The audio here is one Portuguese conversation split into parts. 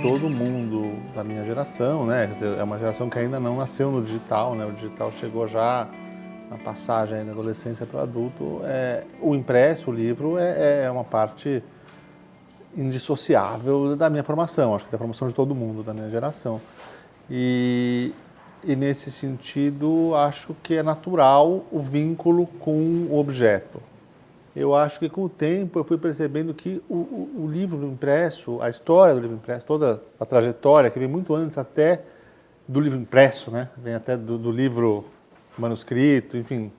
todo mundo da minha geração, né? Quer dizer, é uma geração que ainda não nasceu no digital, né? O digital chegou já na passagem aí da adolescência para o adulto. O impresso, o livro, é uma parte indissociável da minha formação, acho que da formação de todo mundo da minha geração. E nesse sentido, acho que é natural o vínculo com o objeto. Eu acho que com o tempo eu fui percebendo que o livro impresso, a história do livro impresso, toda a trajetória que vem muito antes até do livro impresso, né? Vem até do livro manuscrito, enfim,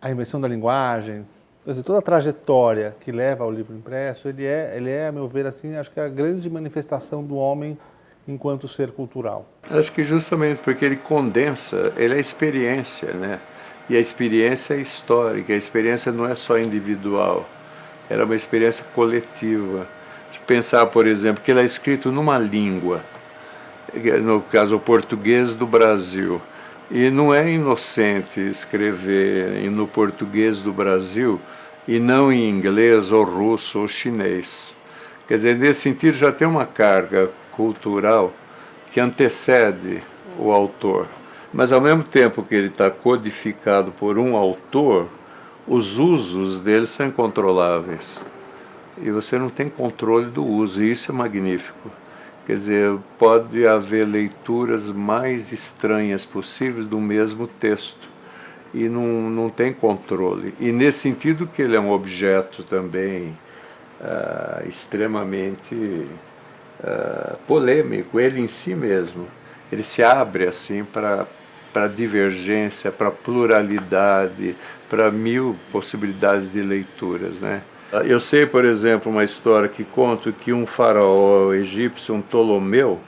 a invenção da linguagem, quer dizer, toda a trajetória que leva ao livro impresso, ele é, a meu ver, assim, acho que é a grande manifestação do homem enquanto ser cultural. Acho que justamente porque ele condensa, ele é experiência, né? E a experiência é histórica, a experiência não é só individual, era uma experiência coletiva. De pensar, por exemplo, que ele é escrito numa língua, no caso o português do Brasil, e não é inocente escrever no português do Brasil e não em inglês ou russo ou chinês. Quer dizer, nesse sentido já tem uma carga cultural que antecede o autor. Mas ao mesmo tempo que ele está codificado por um autor, os usos dele são incontroláveis. E você não tem controle do uso, e isso é magnífico. Quer dizer, pode haver leituras mais estranhas possíveis do mesmo texto, e não tem controle. E nesse sentido que ele é um objeto também extremamente polêmico, ele em si mesmo. Ele se abre assim para divergência, para pluralidade, para mil possibilidades de leituras, né? Eu sei, por exemplo, uma história que conta que um faraó egípcio, um Ptolomeu,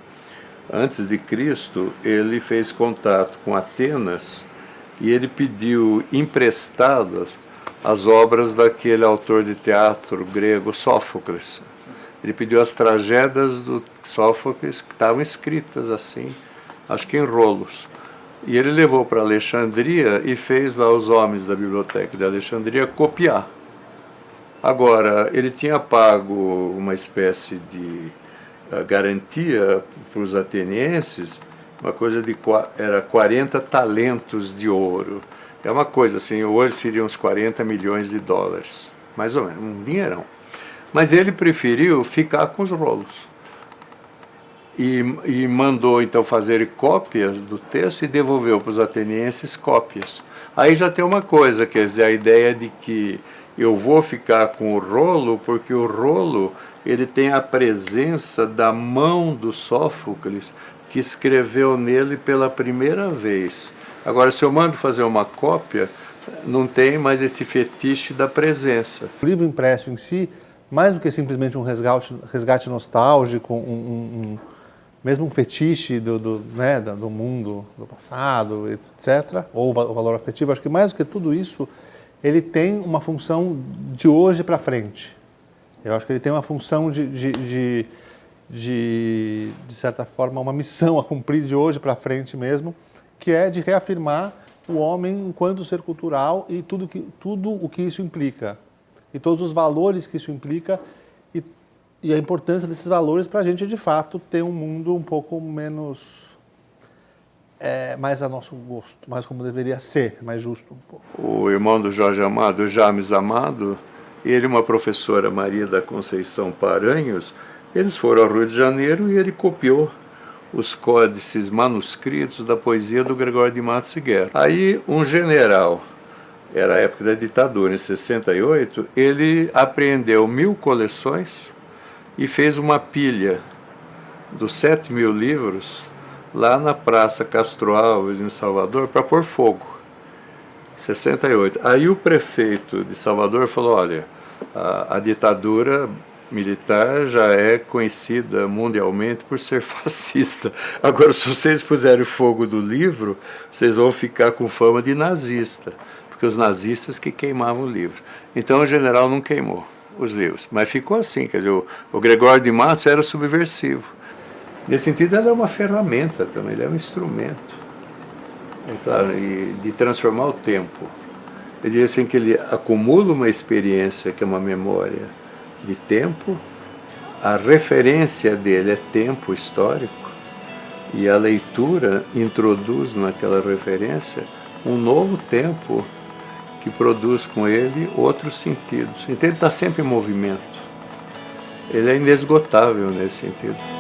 antes de Cristo, ele fez contato com Atenas e ele pediu emprestadas as obras daquele autor de teatro grego Sófocles. Ele pediu as tragédias do Sófocles, que estavam escritas assim, acho que em rolos. E ele levou para Alexandria e fez lá os homens da biblioteca de Alexandria copiar. Agora, ele tinha pago uma espécie de garantia para os atenienses, uma coisa era 40 talentos de ouro. É uma coisa assim, hoje seriam uns 40 milhões de dólares, mais ou menos, um dinheirão. Mas ele preferiu ficar com os rolos. E mandou então fazer cópias do texto e devolveu para os atenienses cópias. Aí já tem uma coisa, quer dizer, a ideia de que eu vou ficar com o rolo porque o rolo ele tem a presença da mão do Sófocles que escreveu nele pela primeira vez. Agora, se eu mando fazer uma cópia, não tem mais esse fetiche da presença. O livro impresso em si, mais do que simplesmente um resgate nostálgico, mesmo um fetiche do mundo, do passado, etc., ou o valor afetivo, acho que mais do que tudo isso, ele tem uma função de hoje para frente. Eu acho que ele tem uma função de certa forma, uma missão a cumprir de hoje para frente mesmo, que é de reafirmar o homem enquanto ser cultural e tudo o que isso implica, e todos os valores que isso implica, e a importância desses valores para a gente, de fato, ter um mundo um pouco menos, mais a nosso gosto, mais como deveria ser, mais justo um pouco. O irmão do Jorge Amado, o James Amado, ele e uma professora, Maria da Conceição Paranhos, eles foram ao Rio de Janeiro e ele copiou os códices manuscritos da poesia do Gregório de Matos e Guerra. Aí um general, era a época da ditadura, em 68, ele apreendeu 1000 coleções e fez uma pilha dos 7.000 livros lá na Praça Castro Alves, em Salvador, para pôr fogo. 68. Aí o prefeito de Salvador falou, olha, a ditadura militar já é conhecida mundialmente por ser fascista. Agora, se vocês puserem fogo do livro, vocês vão ficar com fama de nazista, porque os nazistas que queimavam o livro. Então o general não queimou os livros, mas ficou assim, quer dizer, o Gregório de Matos era subversivo. Nesse sentido, ele é uma ferramenta também, ele é um instrumento, claro, de transformar o tempo. Eu diria assim que ele acumula uma experiência que é uma memória de tempo, a referência dele é tempo histórico, e a leitura introduz naquela referência um novo tempo que produz com ele outros sentidos. Então ele está sempre em movimento. Ele é inesgotável nesse sentido.